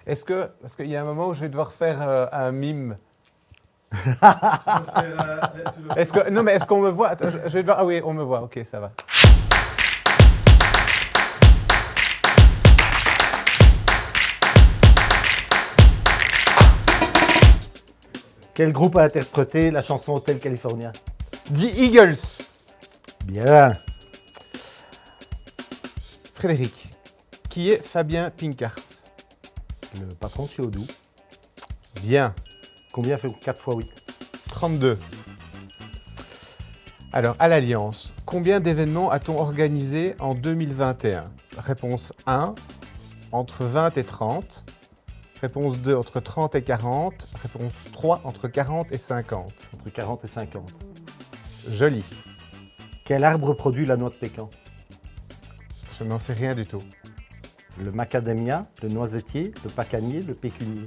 Parce qu'il y a un moment où je vais devoir faire un mime. Non, mais est-ce qu'on me voit? Attends, je vais devoir... Ah oui, on me voit. Ok, ça va. Quel groupe a interprété la chanson Hotel California? The Eagles. Bien. Frédéric, qui est Fabien Pincars? Le patron de chez Odoo. Bien. Combien fait 4 x 8? 32. Alors, à l'Alliance, combien d'événements a-t-on organisé en 2021? Réponse 1, entre 20 et 30. Réponse 2, entre 30 et 40. Réponse 3, entre 40 et 50. Entre 40 et 50. Joli. Quel arbre produit la noix de pécan? Je n'en sais rien du tout. Le macadamia, le noisetier, le pacanier, le pécunier.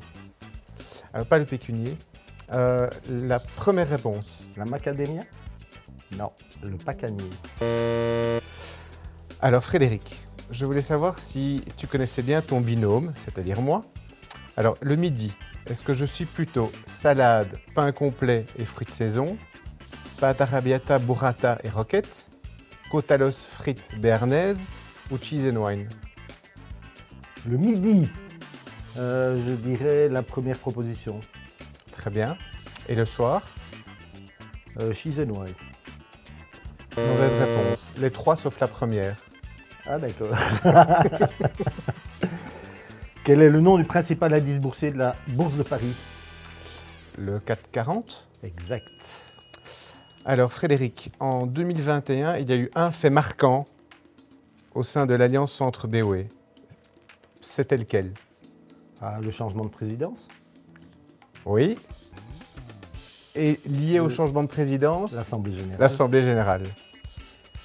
Alors, pas le pécunier. La première réponse. La macadamia? Non, le pacanier. Alors, Frédéric, je voulais savoir si tu connaissais bien ton binôme, c'est-à-dire moi. Alors, le midi, est-ce que je suis plutôt salade, pain complet et fruits de saison, pâte arrabbiata, burrata et roquette, côte à l'os frites béarnaise ou cheese and wine? Le midi, je dirais la première proposition. Très bien. Et le soir? Cheese and wine. Mauvaise réponse. Les trois sauf la première. Ah d'accord. Quel est le nom du principal indice boursier de la Bourse de Paris? Le 440. Exact. Alors Frédéric, en 2021, il y a eu un fait marquant au sein de l'Alliance Centre BOE. C'était lequel? Ah, le changement de présidence? Oui. Et lié au changement de présidence? L'Assemblée générale. L'Assemblée générale.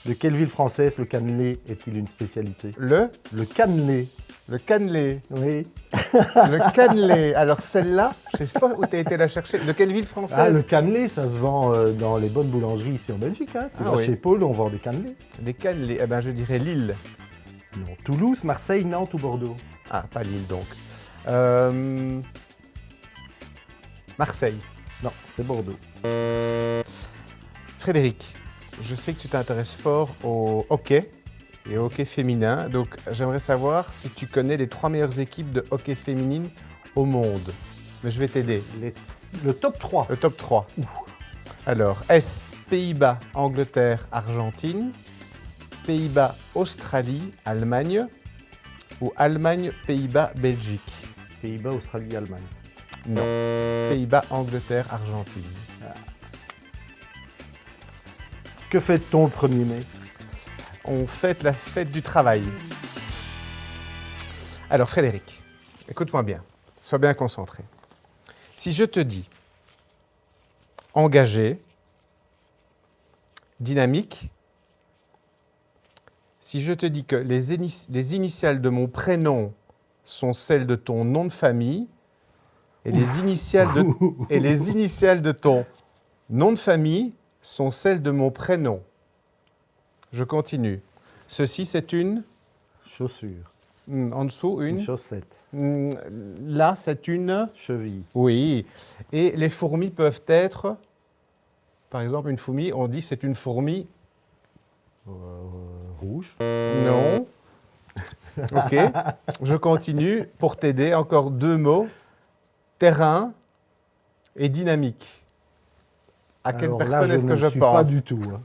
De quelle ville française le cannelé est-il une spécialité? Le cannelé. Le cannelé. Oui. Le cannelé. Alors celle-là, je ne sais pas où tu as été la chercher. De quelle ville française? Ah, le cannelé, ça se vend dans les bonnes boulangeries ici en Belgique. Hein. Tu vas oui. chez Paul, on vend des cannelés. Les cannelés, eh ben, je dirais Lille. Non, Toulouse, Marseille, Nantes ou Bordeaux? Ah, pas Lille donc. Marseille. Non, c'est Bordeaux. Frédéric, je sais que tu t'intéresses fort au hockey et au hockey féminin. Donc j'aimerais savoir si tu connais les 3 meilleures équipes de hockey féminine au monde. Mais je vais t'aider. Le top 3. Le top 3. Alors, est-ce Pays-Bas, Angleterre, Argentine, Pays-Bas, Australie, Allemagne ou Allemagne, Pays-Bas, Belgique? Pays-Bas, Australie, Allemagne. Non. Pays-Bas, Angleterre, Argentine. Que fête-t-on le 1er mai? On fête la fête du travail. Alors Frédéric, écoute-moi bien, sois bien concentré. Si je te dis engagé, dynamique, si je te dis que les initiales de mon prénom sont celles de ton nom de famille et les initiales de ton nom de famille sont celles de mon prénom. Je continue. Ceci, c'est une chaussure. En dessous, une chaussette. Là, c'est une cheville. Oui. Et les fourmis peuvent être, par exemple, une fourmi, on dit c'est une fourmi rouge. Non. Ok. Je continue pour t'aider. Encore 2 mots. Terrain et dynamique. À quelle personne est-ce que je pense? Pas du tout. Hein.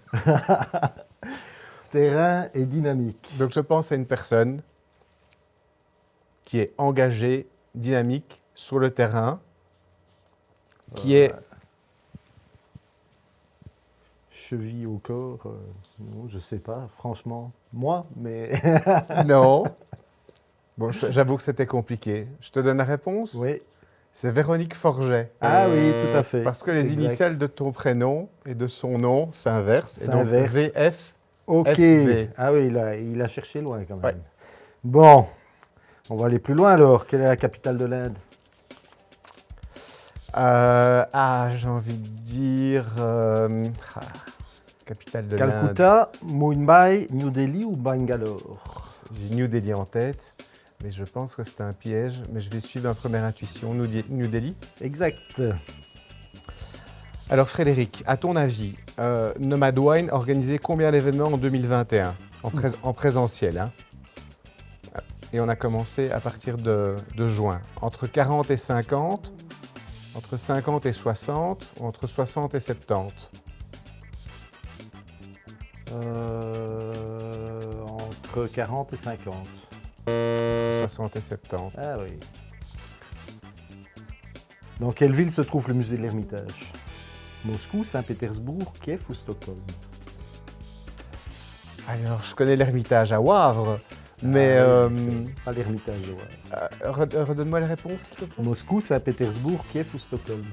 Terrain et dynamique. Donc je pense à une personne qui est engagée, dynamique, sur le terrain, qui est... Cheville au corps, non, je sais pas, franchement. Moi, mais... Non. Bon, j'avoue que c'était compliqué. Je te donne la réponse? Oui. C'est Véronique Forget. Ah oui, tout à fait. Parce que les initiales de ton prénom et de son nom s'inversent. Et donc VF, ok. FV. Ah oui, il a cherché loin quand même. Ouais. Bon, on va aller plus loin alors. Quelle est la capitale de l'Inde? J'ai envie de dire... capitale de l'Inde. Calcutta, Mumbai, New Delhi ou Bangalore? J'ai New Delhi en tête. Mais je pense que c'est un piège, mais je vais suivre ma première intuition. New Delhi. Exact. Alors Frédéric, à ton avis, Nomad Wine a organisé combien d'événements en 2021 en présentiel, hein? Et on a commencé à partir de juin. Entre 40 et 50, entre 50 et 60, ou entre 60 et 70? Entre 40 et 50. 60 et 70. Ah oui. Dans quelle ville se trouve le musée de l'Ermitage? Moscou, Saint-Pétersbourg, Kiev ou Stockholm? Alors, je connais l'Ermitage à Wavre, mais... Pas l'Ermitage, ouais. redonne-moi les réponses, s'il te plaît. Moscou, Saint-Pétersbourg, Kiev ou Stockholm?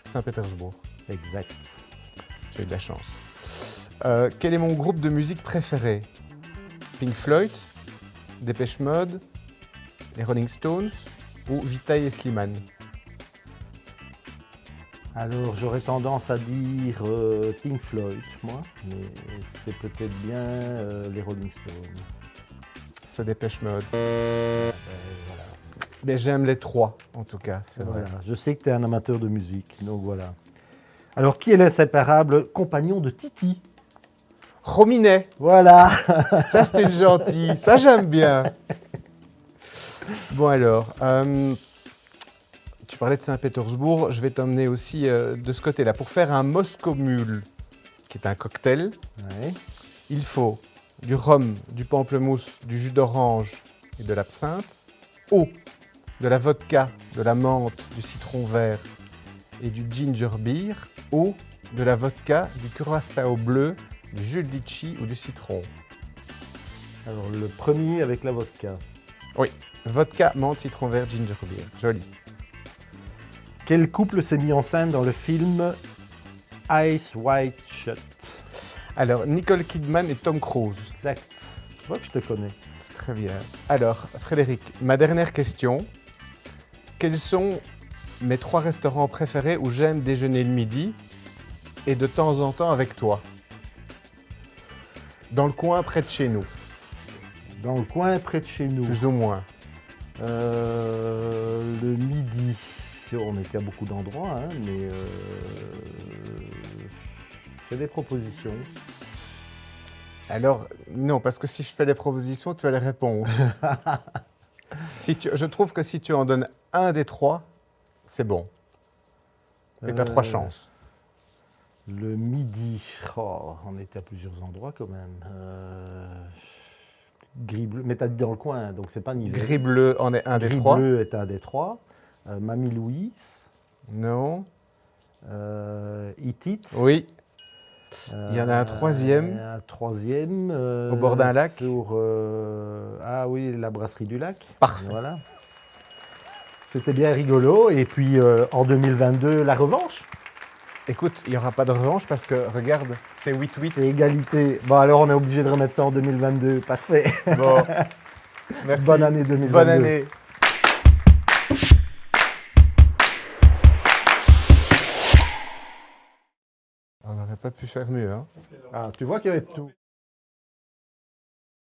Saint-Pétersbourg. Exact. J'ai eu de la chance. Quel est mon groupe de musique préféré? Pink Floyd, Depeche Mode, les Rolling Stones ou Vitaï et Slimane? Alors, j'aurais tendance à dire Pink Floyd, moi, mais c'est peut-être bien les Rolling Stones. C'est Depeche Mode. Voilà. Mais j'aime les trois, en tout cas, c'est vrai. Voilà. Je sais que tu es un amateur de musique, donc voilà. Alors, qui est l'inséparable compagnon de Titi? Rominet, Voilà. ça c'est une gentille, ça j'aime bien. Bon alors, tu parlais de Saint-Pétersbourg, je vais t'emmener aussi de ce côté-là. Pour faire un Moscow Mule, qui est un cocktail, Ouais. il faut du rhum, du pamplemousse, du jus d'orange et de l'absinthe, ou de la vodka, de la menthe, du citron vert et du ginger beer, ou de la vodka, du curaçao bleu, du jus de litchi ou du citron. Alors, le premier avec la vodka. Oui, vodka, menthe, citron vert, ginger beer. Joli. Quel couple s'est mis en scène dans le film Ice White Shut? Alors, Nicole Kidman et Tom Cruise. Exact. Tu vois que je te connais. C'est très bien. Alors, Frédéric, ma dernière question. Quels sont mes 3 restaurants préférés où j'aime déjeuner le midi et de temps en temps avec toi? Dans le coin près de chez nous, Dans le coin près de chez nous. plus ou moins. Le midi. On était à beaucoup d'endroits, hein, mais fais des propositions. Alors, non, parce que si je fais les propositions, tu as les réponses. Je trouve que si tu en donnes un des 3, c'est bon. Et tu as 3 chances. Le midi. Oh, on était à plusieurs endroits quand même. Gris bleu, mais t'as dit dans le coin, donc c'est pas Nivelles. Gris bleu en est un des Gris 3. bleu est un des 3. Mamie Louise. Non. Itit. Oui. Il y en a un 3e. Un 3e. Au bord d'un lac. Ah oui, la brasserie du lac. Parfait. Voilà. C'était bien rigolo. Et puis en 2022, la revanche. Écoute, il n'y aura pas de revanche parce que, regarde, c'est 8-8. C'est égalité. Bon, alors on est obligé de remettre ça en 2022. Parfait. Bon, merci. Bonne année 2022. Bonne année. On n'aurait pas pu faire mieux, hein. Ah, tu vois qu'il y avait tout.